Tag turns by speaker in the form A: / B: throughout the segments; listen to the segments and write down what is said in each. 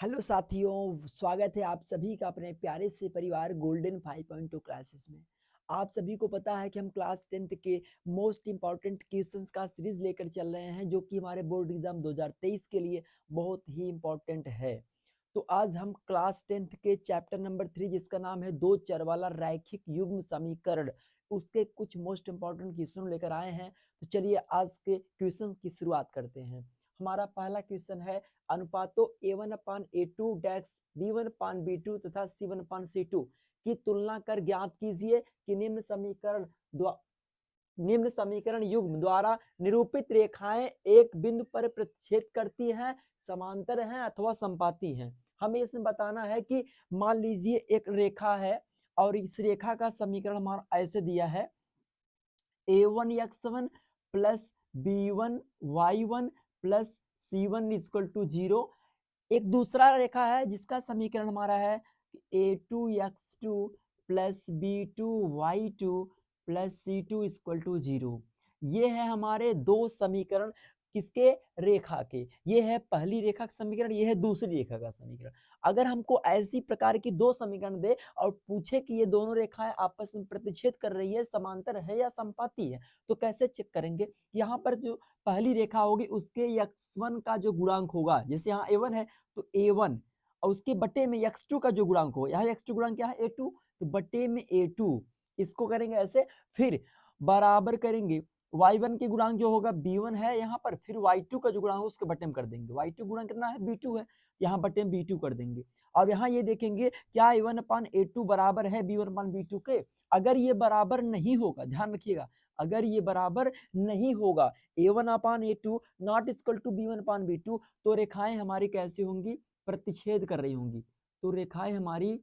A: Hello साथियों, स्वागत है आप सभी का अपने प्यारे से परिवार गोल्डन 5.2 क्लासेस में। आप सभी को पता है कि हम क्लास 10th के मोस्ट इम्पॉर्टेंट क्वेश्चंस का सीरीज लेकर चल रहे हैं, जो कि हमारे बोर्ड एग्जाम 2023 के लिए बहुत ही इम्पॉर्टेंट है। तो आज हम क्लास 10th के चैप्टर नंबर 3, जिसका नाम है दो चर वाला रैखिक युग्म समीकरण, उसके कुछ मोस्ट इम्पॉर्टेंट क्वेश्चन लेकर आए हैं। तो चलिए आज के क्वेश्चन की शुरुआत करते हैं। हमारा पहला क्वेश्चन है, अनुपातों a1/a2 डैश b1/b2 तथा c1/c2 की तुलना कर ज्ञात कीजिए कि निम्न समीकरण युग्म द्वारा निरूपित रेखाएं एक बिंदु पर प्रतिच्छेद करती हैं, समांतर हैं अथवा संपाती हैं। हमें इसमें बताना है कि मान लीजिए एक रेखा है और इस रेखा का समीकरण हमारा ऐसे दिया है, a1x1 plus b1y1 plus c1 equal to 0। एक दूसरा रेखा है जिसका समीकरण हमारा है a2x2 plus b2y2 plus c2 equal to 0। ये है हमारे दो समीकरण किसके, रेखा के। ये है पहली रेखा का समीकरण, ये है दूसरी रेखा का समीकरण। अगर हमको ऐसी प्रकार की दो समीकरण दे और पूछे कि ये दोनों रेखाएं आपस में प्रतिच्छेद कर रही है, समांतर है या संपाती है, तो कैसे चेक करेंगे। यहाँ पर जो पहली रेखा होगी उसके x1 का जो गुणांक होगा, जैसे यहाँ a1 है तो a1, और उसके बटे में x2 का जो गुणांक हो, यहाँ x2 गुणांक क्या है a2, तो बटे में a2, इसको करेंगे ऐसे। फिर बराबर करेंगे y1 के गुणांक जो होगा b1 है यहाँ पर, फिर y2 का जो गुणांक है उसके बटे में कर देंगे। y2 गुणांक कितना है, b2 है, यहाँ बटे में b2 कर देंगे। और यहाँ ये देखेंगे क्या a1/a2 बराबर है b1/b2 के। अगर ये बराबर नहीं होगा, ध्यान रखिएगा, अगर ये बराबर नहीं होगा, a1/a2 not equal to b1/b2, तो रेखाएं हमारी कैसी होंगी, प्रतिच्छेद कर रही होंगी। तो रेखाएं हमारी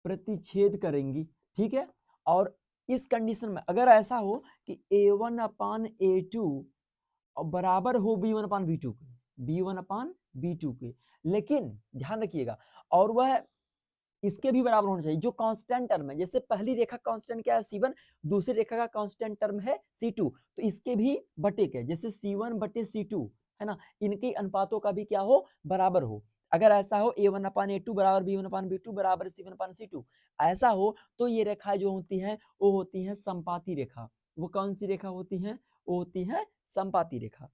A: प्रतिच्छेद करेंगी, ठीक है। और इस कंडीशन में अगर ऐसा हो कि a1/a2 और बराबर हो b1/b2 के, b1/b2 के, लेकिन ध्यान रखिएगा, और वह इसके भी बराबर होना चाहिए जो कांस्टेंट टर्म है। जैसे पहली रेखा कांस्टेंट क्या है, c1, दूसरी रेखा का कांस्टेंट टर्म है c2, तो इसके भी बटे के, जैसे c1/c2 है ना, इनके अनुपातों का भी क्या हो, बराबर हो। अगर ऐसा हो a1/a2 बराबर b1/b2 बराबर c1/c2, ऐसा हो तो ये रेखाएं जो होती हैं वो होती हैं संपाती रेखा। वो कौन सी रेखा होती हैं, वो होती है संपाती रेखा।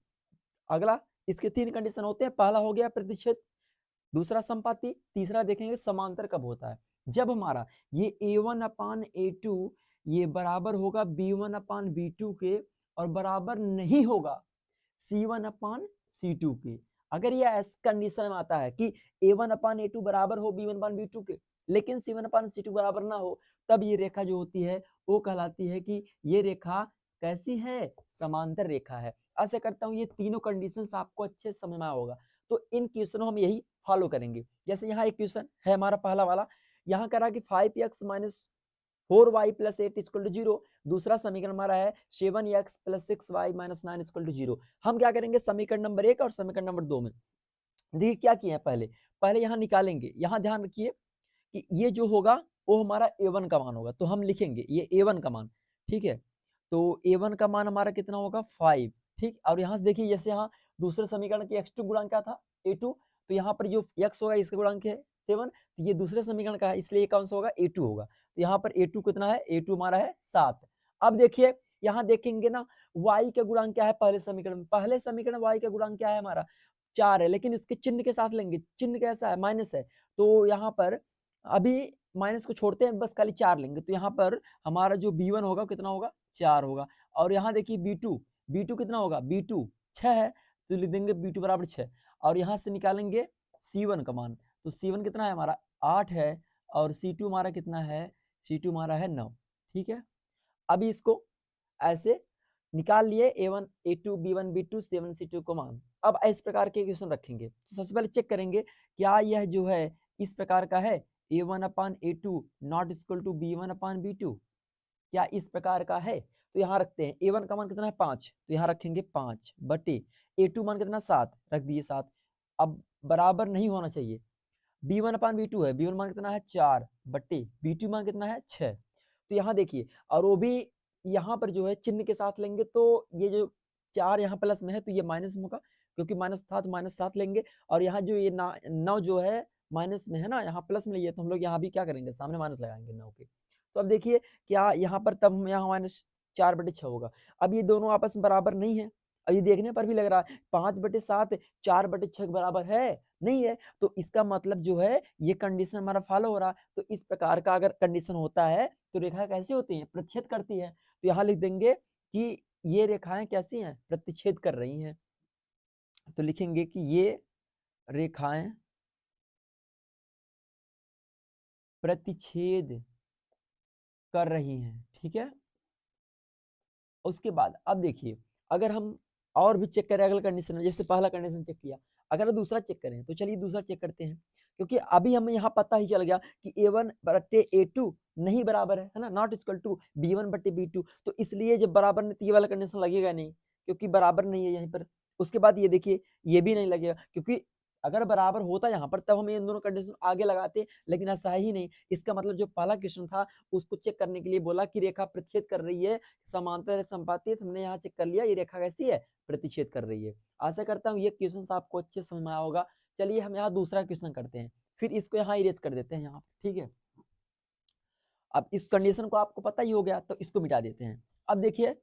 A: अगला, इसके तीन कंडीशन होते हैं, पहला हो गया प्रतिच्छेद, दूसरा संपाती, तीसरा देखेंगे समांतर कब होता है, जब हमारा ये a1/a2 ये बराबर होगा b1/b2 के और बराबर नहीं होगा c1/c2 के। अगर ये इस कंडीशन में आता है कि a1/a2 बराबर हो b1/b2 के, लेकिन c1/c2 बराबर ना हो, तब ये रेखा जो होती है वो कहलाती है कि ये रेखा कैसी है, समांतर रेखा है। ऐसे करता हूँ, ये तीनों कंडीशंस आपको अच्छे समझ में होगा। तो इन क्वेश्चनों हम यही फॉलो करेंगे। जैसे यहाँ एक क्वेश्चन है हमारा पहला वाला, यहाँ करा कि 5x minus 4y plus 8 equal to 0। दूसरा समीकरण हमारा है 7x plus 6y minus 9 equal to 0। हम क्या करेंगे, समीकरण नंबर 1 और समीकरण नंबर 2 में देखिए क्या किया है, पहले पहले यहाँ निकालेंगे। यहाँ ध्यान रखिए कि ये जो होगा वो हमारा a1 का मान होगा, तो हम लिखेंगे ये a1 का मान, ठीक है। तो a1 का मान हमारा कितना होगा 5, ठीक। और यहाँ से देखिए, जैसे यहाँ दूसरे समीकरण की x2 गुणांक क्या था a2, तो यहाँ पर जो x होगा इसका गुणांक है 7, तो ये दूसरे समीकरण का है, इसलिए कौन सा होगा a2 होगा। तो यहाँ पर a2 कितना है, a2 हमारा है 7। अब देखिए यहाँ देखेंगे ना, y का गुणांक क्या है, पहले समीकरण में, पहले समीकरण y का गुणांक क्या है हमारा 4 है, लेकिन इसके चिन्ह के साथ लेंगे, चिन्ह कैसा है, माइनस है, तो यहाँ पर अभी माइनस को छोड़ते हैं, बस खाली 4 लेंगे। तो यहाँ पर हमारा जो b1 होगा कितना होगा, 4 होगा। और यहाँ देखिए b2 कितना होगा, b2 6 है, तो लिख देंगे b2 बराबर 6। और यहाँ से निकालेंगे c1 का मान, तो c1 कितना है हमारा 8 है, और c2 हमारा कितना है, c2 हमारा है 9, ठीक है। अभी इसको ऐसे निकाल लिए a1 a2 b1 b2 c1 c2 को मान। अब इस प्रकार के क्वेश्चन रखेंगे, तो सबसे पहले चेक करेंगे क्या यह जो है इस प्रकार का है, a1/a2 not equal to b1/b2, क्या इस प्रकार का है। तो यहाँ रखते हैं a1 का मान कितना है 5, तो यहाँ रखेंगे 5 बटे a2 मान कितना 7, रख दिए 7। अब बराबर नहीं होना चाहिए, b1/b2 है, b1 मान कितना है 4 बटे b2 मान कितना है 6। तो यहाँ देखिए, और वो भी यहाँ पर जो है चिन्ह के साथ लेंगे, तो ये जो 4 यहाँ प्लस में है तो ये माइनस में होगा, क्योंकि माइनस था तो माइनस 7 लेंगे, और यहाँ जो ये 9 जो है माइनस में है ना, यहाँ प्लस में लिए तो हम लोग यहाँ भी क्या करेंगे, सामने माइनस लगाएंगे 9 के। तो अब देखिए क्या यहाँ पर तब यहाँ माइनस 4/6 होगा। अब ये दोनों आपस में बराबर नहीं है। अब ये देखने पर भी लग रहा है 5/7 4/6 के बराबर है, नहीं है। तो इसका मतलब जो है ये कंडीशन हमारा फॉलो हो रहा है। तो इस प्रकार का अगर कंडीशन होता है तो रेखा कैसी होती है, प्रतिच्छेद करती है। तो यहाँ लिख देंगे कि ये रेखाएं कैसी हैं, प्रतिच्छेद कर रही हैं। तो लिखेंगे कि ये रेखाएं प्रतिच्छेद कर रही हैं, ठीक है। उसके बाद अब देखिए, अगर हम और भी चेक करें अगला कंडीशन में, जैसे पहला कंडीशन चेक किया, अगर दूसरा चेक करें तो चलिए दूसरा चेक करते हैं। क्योंकि अभी हमें यहाँ पता ही चल गया कि A1/A2 नहीं बराबर है ना, नॉट इक्वल टू B1/B2। तो इसलिए जब बराबर नहीं तो ये वाला कंडीशन लगेगा नहीं, क्योंकि बराबर नहीं है यहीं पर। उसके बाद ये देखिए ये भी नहीं लगेगा, क्योंकि अगर बराबर होता यहाँ पर तब हम इन दोनों कंडीशन आगे लगाते, लेकिन ऐसा है ही नहीं। इसका मतलब जो पहला क्वेश्चन था उसको चेक करने के लिए बोला कि रेखा प्रतिच्छेद कर रही है, समांतर संपाती, हमने यहाँ चेक कर लिया ये रेखा कैसी है, प्रतिच्छेद कर रही है। आशा करता हूँ ये क्वेश्चन आपको अच्छे समझ में आया होगा। चलिए हम यहाँ दूसरा क्वेश्चन करते हैं, फिर इसको यहाँ इरेज कर देते हैं यहाँ, ठीक है। अब इस कंडीशन को आपको पता ही हो गया तो इसको मिटा देते हैं। अब देखिए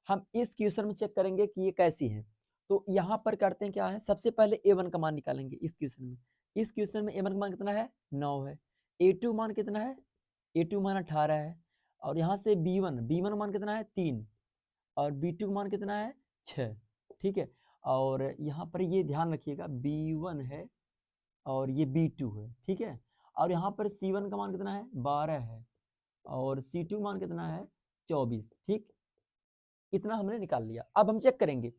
A: हम इस क्वेश्चन में चेक करेंगे कि ये कैसी है। तो यहाँ पर करते हैं क्या है, सबसे पहले A1 का मान निकालेंगे इस क्वेश्चन में। इस क्वेश्चन में A1 का मान कितना है, 9 है। A2 मान कितना है, A2 मान 18 है। और यहाँ से B1 मान कितना है, 3। और B2 मान कितना है, 6, ठीक है। और यहाँ पर ये ध्यान रखिएगा B1 है और ये B2 है, ठीक है। और यहाँ पर C1 का मान कितना है, 12 है। और C2 मान कितना है, 24, ठीक। इतना हमने निकाल लिया। अब हम चेक करेंगे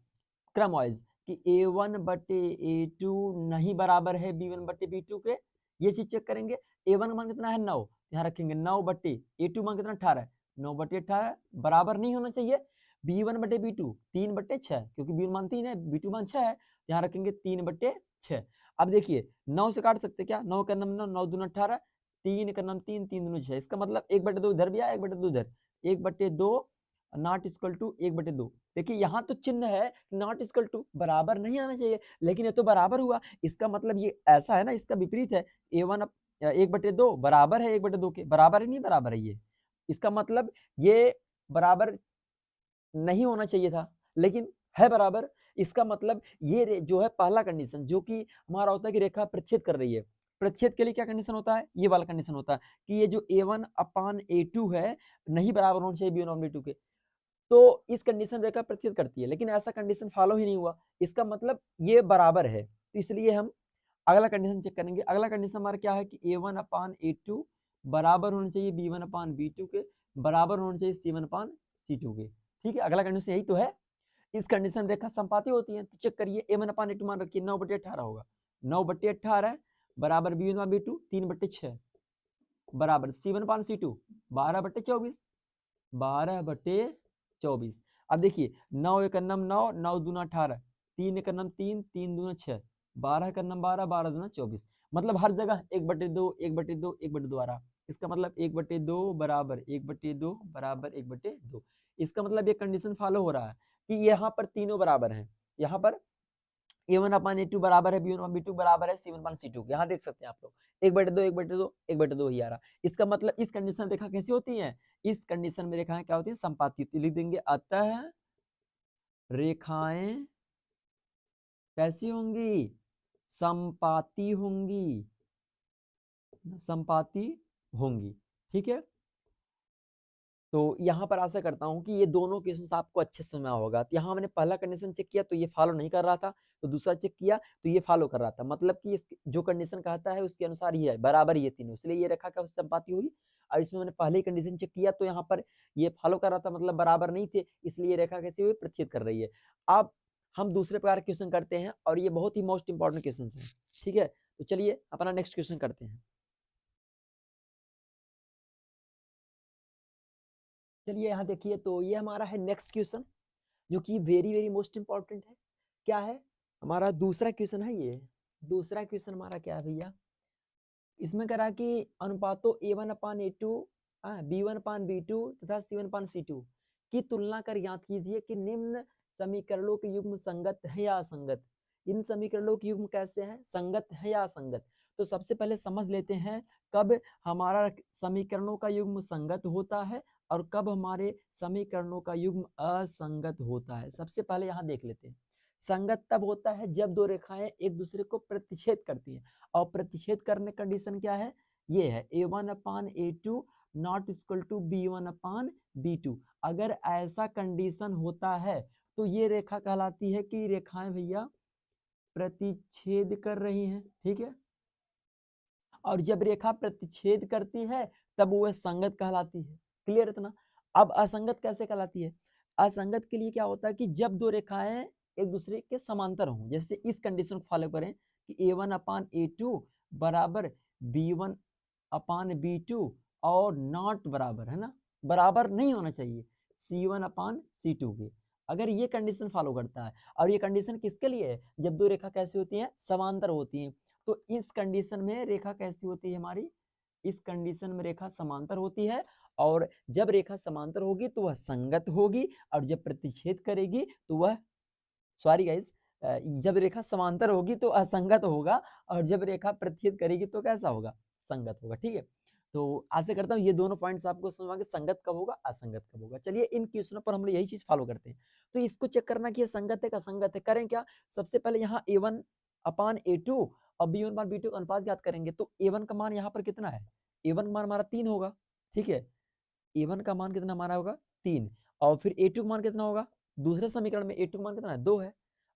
A: क्रम वाइज कि A1/A2 नहीं बराबर है B1/B2 के, ये चीज चेक करेंगे। A1 मान कितना है, 9, यहाँ रखेंगे 9/A2 मान कितना 18 है, 9/18 बराबर नहीं होना चाहिए B1/B2 3/6, क्योंकि B1 मान 3 है, B2 मान 6 है, यहाँ रखेंगे 3/6। अब देखिए 9 से काट सकते क्या, 9 का नाम 9, 9 दूना 18, 3 का नाम 3, 3 दूना 6। इसका मतलब 1/2 इधर भी आया, 1/2 इधर, 1/2 नॉट इक्वल टू 1/2। देखिए यहाँ तो चिन्ह है नॉट इक्वल टू, बराबर नहीं आना चाहिए, लेकिन ये तो बराबर हुआ। इसका मतलब ये ऐसा है ना, इसका विपरीत है। A1 1/2 बराबर है 1/2 के, बराबर है नहीं बराबर है ये। इसका मतलब ये बराबर नहीं होना चाहिए था, लेकिन है बराबर। इसका मतलब ये जो है पहला कंडीशन जो कि हमारा होता है कि रेखा प्रतिच्छेद कर रही है। प्रतिच्छेद के लिए क्या कंडीशन होता है, ये वाला कंडीशन होता है कि ये जो A1/A2 है नहीं बराबर होना चाहिए B1/B2 के। तो इस कंडीशन रेखा प्रतिच्छेद करती है, लेकिन ऐसा कंडीशन फॉलो ही नहीं हुआ। इसका मतलब ये बराबर है, तो इसलिए हम अगला कंडीशन चेक करेंगे। अगला कंडीशन हमारा क्या है कि A1/A2 बराबर होना चाहिए B1/B2 के, बराबर होना चाहिए C1/C2 के, ठीक है। अगला कंडीशन यही तो है। इस कंडीशन रेखा संपाती होती है, तो चेक करिए A1/A2 मान रखिए 9/18 होगा, 9/18 बराबर B1/B2 3/6 बराबर C1/C2 12/24, 12/24। अब देखिए 9 एक नम 9, 9 दूना 18, 3 एक नम 3, 3 दूना 6, 12 का नम 12, 12 दूना 24। मतलब हर जगह 1/2 1/2 1/2 आ रहा। इसका मतलब 1/2 बराबर 1/2 बराबर 1/2। इसका मतलब ये कंडीशन फॉलो हो रहा है कि यहाँ पर तीनों बराबर हैं। यहाँ पर A1/A2 बराबर है B1/B2 बराबर है C1/C2। यहाँ देख सकते हैं आप लोग 1/2 1/2 1/2 ही आ रहा। इसका मतलब इस कंडीशन रेखा कैसी होती है, इस कंडीशन में रेखाएं क्या होती है, संपाती। लिख देंगे अतः रेखाएं कैसी होंगी, संपाती होंगी, संपाती होंगी, ठीक है। तो यहाँ पर आशा करता हूँ कि ये दोनों केसेस आपको अच्छे से समझ होगा। तो यहाँ मैंने पहला कंडीशन चेक किया तो ये फॉलो नहीं कर रहा था, तो दूसरा चेक किया तो ये फॉलो कर रहा था। मतलब कि जो कंडीशन कहता है उसके अनुसार ही है, बराबर ये तीनों, इसलिए ये रेखा का संपाती हुई। और इसमें मैंने पहले ही कंडीशन चेक किया तो यहाँ पर ये फॉलो कर रहा था, मतलब बराबर नहीं थे, इसलिए रेखा कैसी हुई, प्रतिच्छेद कर रही है। अब हम दूसरे प्रकार के क्वेश्चन करते हैं और ये बहुत ही मोस्ट इंपॉर्टेंट क्वेश्चन है, ठीक है। तो चलिए अपना नेक्स्ट क्वेश्चन करते हैं। चलिए यहाँ देखिए, तो ये हमारा है नेक्स्ट क्वेश्चन जो कि वेरी वेरी मोस्ट इंपॉर्टेंट है। क्या है, हमारा दूसरा क्वेश्चन है ये। दूसरा क्वेश्चन हमारा क्या है भैया, इसमें करा कि अनुपातों A1/A2 B1/B2 तथा C1/C2 की तुलना कर ज्ञात कीजिए कि निम्न समीकरणों के युग्म संगत है या असंगत। इन समीकरणों के युग्म कैसे हैं, संगत है या असंगत। तो सबसे पहले समझ लेते हैं कब हमारा समीकरणों का युग्म संगत होता है और कब हमारे समीकरणों का युग्म असंगत होता है। सबसे पहले यहाँ देख लेते हैं, संगत तब होता है जब दो रेखाएं एक दूसरे को प्रतिच्छेद करती हैं, और प्रतिच्छेद करने कंडीशन क्या है, ये है a1/a2 not equal to b1/b2। अगर ऐसा कंडीशन होता है तो ये रेखा कहलाती है कि रेखाएं भैया प्रतिच्छेद कर रही हैं, ठीक है। और जब रेखा प्रतिच्छेद करती है तब वह संगत कहलाती है। क्लियर इतना। अब असंगत कैसे कहलाती है, असंगत के लिए क्या होता है कि जब दो रेखाएं एक दूसरे के समांतर हों, जैसे इस कंडीशन को फॉलो करें कि a1/a2 बराबर b1/b2 और नॉट बराबर, है ना, बराबर नहीं होना चाहिए c1/c2 के। अगर ये कंडीशन फॉलो करता है, और ये कंडीशन किसके लिए है, जब दो रेखा कैसी होती हैं, समांतर होती हैं। तो इस कंडीशन में रेखा कैसी होती है हमारी, इस कंडीशन में रेखा समांतर होती है, और जब रेखा समांतर होगी तो वह संगत होगी, और जब प्रतिच्छेद करेगी तो वह, सॉरी गाइस, जब रेखा समांतर होगी तो असंगत होगा, और जब रेखा प्रतिच्छेद करेगी तो कैसा होगा, संगत होगा। ठीक है, तो आशा करता हूँ ये दोनों पॉइंट्स आपको समझ में, संगत कब होगा, असंगत कब होगा। चलिए इन क्वेश्चनों पर हम लोग यही चीज फॉलो करते हैं। तो इसको चेक करना कि ये संगत है का असंगत है, करें क्या, सबसे पहले यहाँ a1/a2 और b1/b2 का अनुपात ज्ञात करेंगे। तो a1 का मान यहाँ पर कितना है, a1 का मान हमारा 3 होगा, ठीक है, a1 का मान कितना हमारा होगा 3, और फिर a2 का मान कितना होगा, दूसरे समीकरण में a2 का मान कितना है 2 है,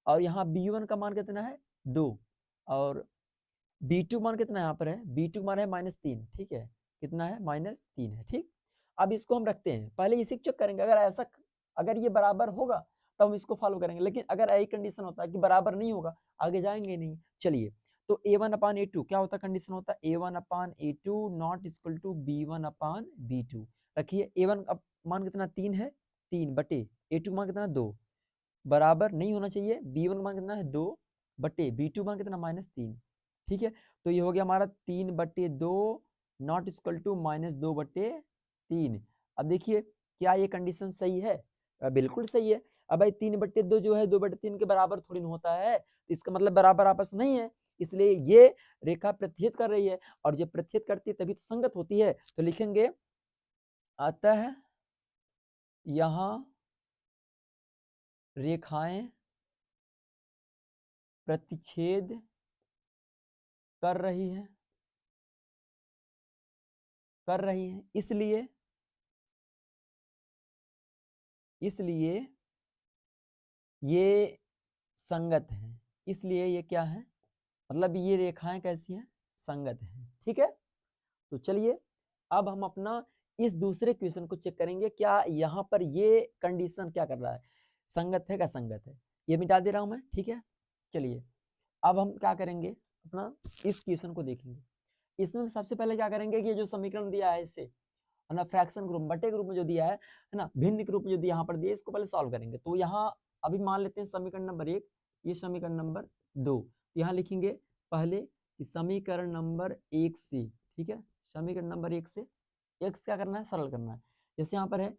A: और यहाँ b1 का मान कितना है 2, और b2 मान कितना यहाँ पर है, b2 मान है -3, ठीक है, कितना है -3 है, ठीक। अब इसको हम रखते हैं, पहले इसी चेक करेंगे, अगर ऐसा, अगर ये बराबर होगा तो हम इसको फॉलो करेंगे, लेकिन अगर यही कंडीशन होता है कि बराबर नहीं होगा, आगे जाएंगे नहीं। चलिए, तो a1/a2 क्या होता है, कंडीशन होता है a1/a2 not equal to b1/b2। रखिए a1 का मान कितना 3 है, 3 बटे a2 का मान कितना 2, बराबर नहीं होना चाहिए, b1 का मान कितना है 2 बटे b2 मान कितना -3, ठीक है। तो ये हो गया हमारा 3/2 नॉट इक्वल टू -2/3। अब देखिए क्या ये कंडीशन सही है, बिल्कुल सही है। अब भाई 3/2 जो है 2/3 के बराबर थोड़ी ना होता है, तो इसका मतलब बराबर आपस में नहीं है, इसलिए ये रेखा प्रतिच्छेद कर रही है, और जब प्रतिच्छेद करती है तभी तो संगत होती है। तो लिखेंगे अतः यहाँ रेखाएं प्रतिच्छेद कर रही है, इसलिए ये संगत है, इसलिए ये क्या है, मतलब ये रेखाएं कैसी हैं, संगत हैं, ठीक है। तो चलिए अब हम अपना इस दूसरे क्वेश्चन को चेक करेंगे, क्या यहाँ पर ये कंडीशन क्या कर रहा है, संगत है क्या संगत है, ये मिटा दे रहा हूं मैं, ठीक है। चलिए अब हम क्या करेंगे, अपना इस क्वेश्चन को देखेंगे। इसमें सबसे पहले क्या करेंगे कि जो समीकरण दिया है इसे, है ना, फ्रैक्शन ग्रुप बटे ग्रुप में जो दिया है ना, भिन्न के रूप में जो यहाँ पर दिया है, इसको पहले सॉल्व करेंगे। तो यहाँ अभी मान लेते हैं समीकरण नंबर 1, ये समीकरण नंबर 2, तो यहाँ लिखेंगे पहले कि समीकरण नंबर 1 से, ठीक है, समीकरण नंबर 1 से x क्या करना है, सरल करना है। जैसे यहाँ पर है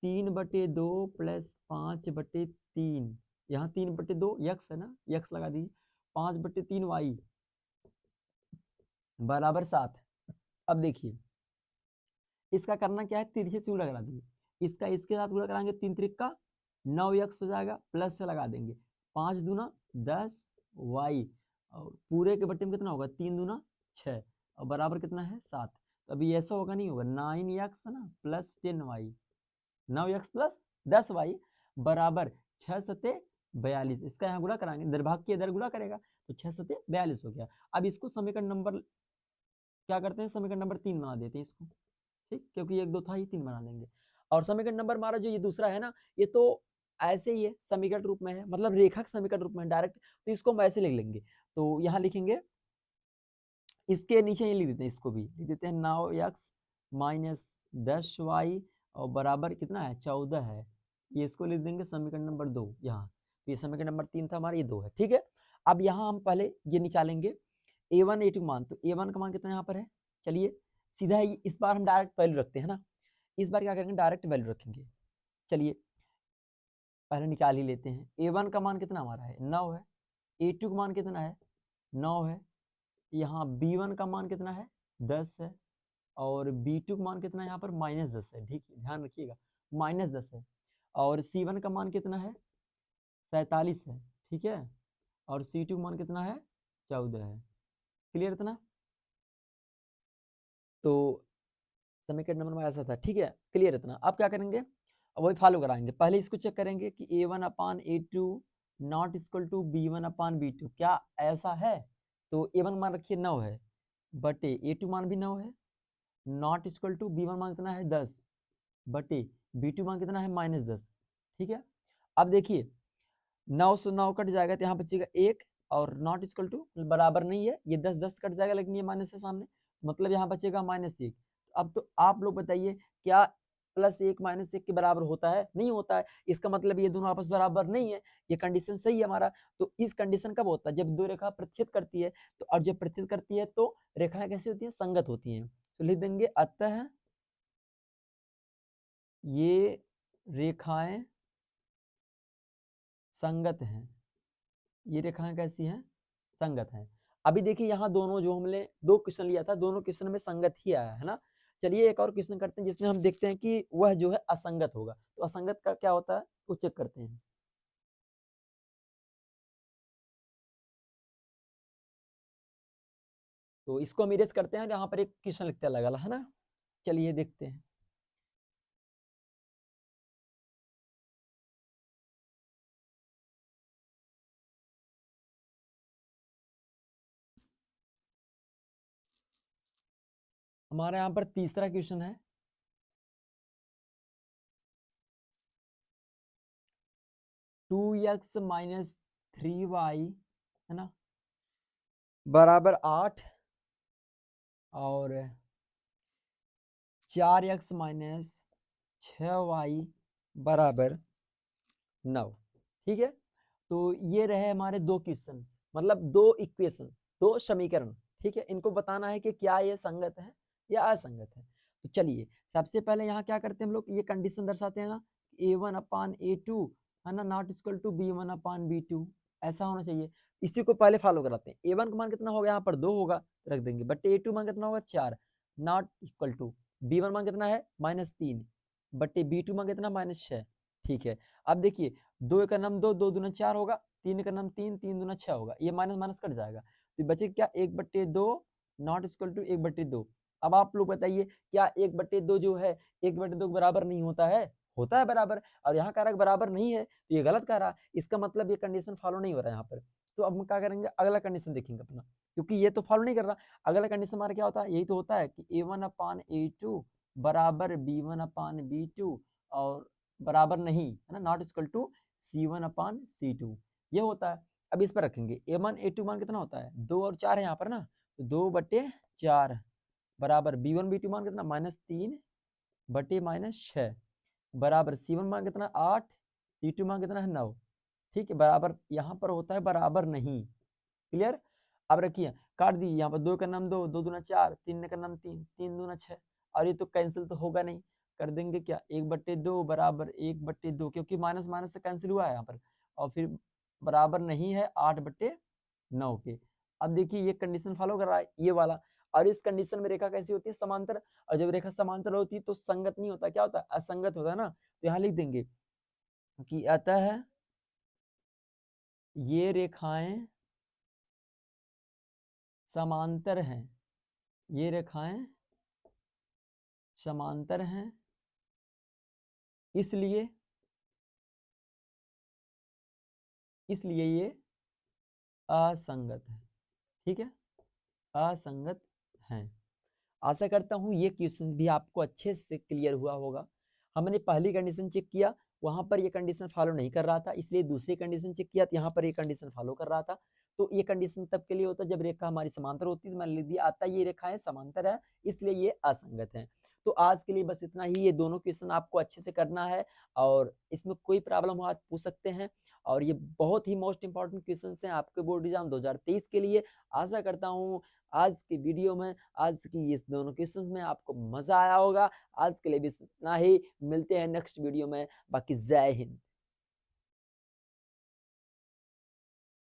A: 3/2 प्लस 5/3, यहाँ 3/2 x है ना, x लगा दीजिए, 5/3 y बराबर 7। अब देखिए इसका करना क्या है, तिरछे से गुणा करा दीजिए, इसका इसके साथ गुणा कराएंगे, 3 त्रिक का 9x हो जाएगा, प्लस से लगा देंगे 5 दूना 10 y, और पूरे के बट्टे में कितना होगा 3 दूना 6, और बराबर कितना है 7। तो अभी ऐसा होगा नहीं होगा, 9x है ना plus 10y, 9x plus 10y बराबर 6 सते 42। इसका यहाँ गुणा कराएंगे, निर्भाग के इधर गुणा करेगा तो 6 सते 42 हो गया। अब इसको समीकरण नंबर क्या करते हैं, समीकरण नंबर 3 बना देते हैं इसको, ठीक, क्योंकि 1 2 था, ही 3 बना देंगे। और समीकरण नंबर हमारा जो ये दूसरा है ना, ये तो ऐसे ही है, समीकरण रूप में है, मतलब रेखा समीकरण रूप में डायरेक्ट, तो इसको हम ऐसे लिख लेंगे। तो यहाँ लिखेंगे, इसके नीचे ही लिख देते हैं, इसको भी लिख देते हैं 9x माइनस 10y और बराबर कितना है 14 है, ये इसको लिख देंगे समीकरण नंबर 2 यहाँ। तो ये समीकरण नंबर 3 था हमारा, ये 2 है, ठीक है। अब यहाँ हम पहले ये निकालेंगे a1 a2 मान, तो a1 का मान कितना यहाँ पर है, चलिए सीधा ही इस बार हम डायरेक्ट वैल्यू रखते हैं ना, इस बार क्या करेंगे डायरेक्ट वैल्यू रखेंगे। चलिए पहले निकाल ही लेते हैं, a1 का मान कितना हमारा है 9 है, A2 का मान कितना है 9 है, यहाँ B1 का मान कितना है 10 है, और B2 का मान कितना है यहाँ पर -10 है। ठीक है, ध्यान रखिएगा -10 है, और C1 का मान कितना है 47 है। ठीक है, और C2 का मान कितना है 14 है। क्लियर था ना? तो समीकरण नंबर में ऐसा था। ठीक है, क्लियर इतना। अब क्या करेंगे, अब वही फॉलो कराएंगे। पहले इसको चेक करेंगे कि A1/A2 not equal to B1/B2, क्या ऐसा है? तो A1 मान रखिए 9 है, बटे A2 मान भी 9 है, नॉट इक्वल टू B1 मान कितना है 10, बटे B2 मान कितना है -10। ठीक है, अब देखिए 9 से 9 कट जाएगा तो यहाँ बचेगा 1, और नॉट इक्वल टू बराबर नहीं है, ये 10 कट जाएगा, लेकिन ये माइनस है सामने, मतलब यहाँ बचेगा -1। अब तो आप लोग बताइए, क्या +1 -1 के बराबर होता है? नहीं होता है। इसका मतलब ये दोनों आपस बराबर नहीं है, ये कंडीशन सही है हमारा। तो इस कंडीशन कब होता है? जब दो रेखा प्रतिच्छेद करती है। तो और जब प्रतिच्छेद करती है तो रेखाएं कैसी होती हैं? संगत होती हैं। तो लिख देंगे, अतः ये रेखाएं संगत हैं। ये रेखाएं कैसी हैं? संगत हैं। अभी देखिए यहाँ दोनों जो हमने 2 क्वेश्चन लिया था, दोनों क्वेश्चन में संगत ही आया है ना। चलिए एक और क्वेश्चन करते हैं जिसमें हम देखते हैं कि वह जो है असंगत होगा। तो असंगत का क्या होता है वो चेक करते हैं। तो इसको हम इरेज करते हैं, यहाँ पर एक क्वेश्चन लिखते हैं अलग-अलग, है ना। चलिए देखते हैं। हमारे यहाँ पर तीसरा क्वेश्चन है, 2x - 3y, है ना, बराबर 8, और 4x - 6y बराबर 9। ठीक है, तो ये रहे हमारे 2 क्वेश्चन, मतलब 2 इक्वेशन, 2 समीकरण। ठीक है, इनको बताना है कि क्या ये संगत है या असंगत है। तो चलिए सबसे पहले यहाँ क्या करते हैं हम लोग, ये कंडीशन दर्शाते हैं ना, A1/A2 है ना, नॉट इक्वल टू B1/B2, ऐसा होना चाहिए। इसी को पहले फॉलो कराते हैं। A1 का मान कितना होगा, यहाँ पर 2 होगा, रख देंगे, बट A2 मान कितना होगा 4, नॉट इक्वल टू B1 मान कितना है -3, बटे B2 मान कितना -6। ठीक है, अब देखिए 2 का नाम 2, 2 दूना 4 होगा, 3 का नाम 3, 3 दूना 6 होगा, ये माइनस माइनस कट जाएगा, तो बचे क्या 1/2 नॉट इक्वल टू 1/2। अब आप लोग बताइए, क्या 1/2 जो है 1/2 के बराबर नहीं होता है? होता है बराबर, और यहाँ कह रहा है बराबर नहीं है, तो ये गलत कह रहा है। इसका मतलब ये कंडीशन फॉलो नहीं हो रहा है यहाँ पर। तो अब हम क्या करेंगे, अगला कंडीशन देखेंगे अपना, क्योंकि ये तो फॉलो नहीं कर रहा। अगला कंडीशन हमारा क्या होता है, यही तो होता है कि A1/A2 बराबर B1/B2 और बराबर नहीं, है ना, नॉट इक्वल टू C1/C2, ये होता है। अब इस पर रखेंगे A1/A2 मान कितना होता है, 2 और 4 है यहाँ पर ना, तो 2/4 बराबर B1/B2 मान कितना -3 बटे -6 बराबर C1 मान कितना 8, C2 मान कितना है 9। ठीक है, बराबर यहाँ पर होता है बराबर नहीं। क्लियर? अब रखिए काट दीजिए, यहाँ पर 2 का नाम 2, 2 दूना 4, 3 का नाम 3, 3 दूना 6, और ये तो कैंसिल तो होगा नहीं, कर देंगे क्या 1/2 बराबर 1/2, क्योंकि माइनस माइनस से कैंसिल हुआ है यहाँ पर, और फिर बराबर नहीं है 8/9 के। अब देखिए ये कंडीशन फॉलो कर रहा है ये वाला, और इस कंडीशन में रेखा कैसी होती है, समांतर, और जब रेखा समांतर होती है तो संगत नहीं होता, क्या होता है, असंगत होता है ना। तो यहाँ लिख देंगे कि अतः ये रेखाएं समांतर हैं, ये रेखाएं समांतर हैं, इसलिए इसलिए ये असंगत है। ठीक है, असंगत हैं। आशा करता हूं ये क्वेश्चन भी आपको अच्छे से क्लियर हुआ होगा। हमने पहली कंडीशन चेक किया, वहां पर ये कंडीशन फॉलो नहीं कर रहा था, इसलिए दूसरी कंडीशन चेक किया तो यहाँ पर ये कंडीशन फॉलो कर रहा था। तो ये कंडीशन तब के लिए होता है जब रेखा हमारी समांतर होती है। तो मैंने लिख दिया आता ये रेखाएं समांतर है, इसलिए ये असंगत है। तो आज के लिए बस इतना ही। ये दोनों क्वेश्चन आपको अच्छे से करना है, और इसमें कोई प्रॉब्लम हो आप पूछ सकते हैं। और ये बहुत ही मोस्ट इंपॉर्टेंट क्वेश्चन हैं आपके बोर्ड एग्जाम 2023 के लिए। आशा करता हूँ आज की वीडियो में, आज की इस दोनों क्वेश्चंस में आपको मजा आया होगा। आज के लिए भी इतना ही, मिलते हैं नेक्स्ट वीडियो में। बाकी जय हिंद।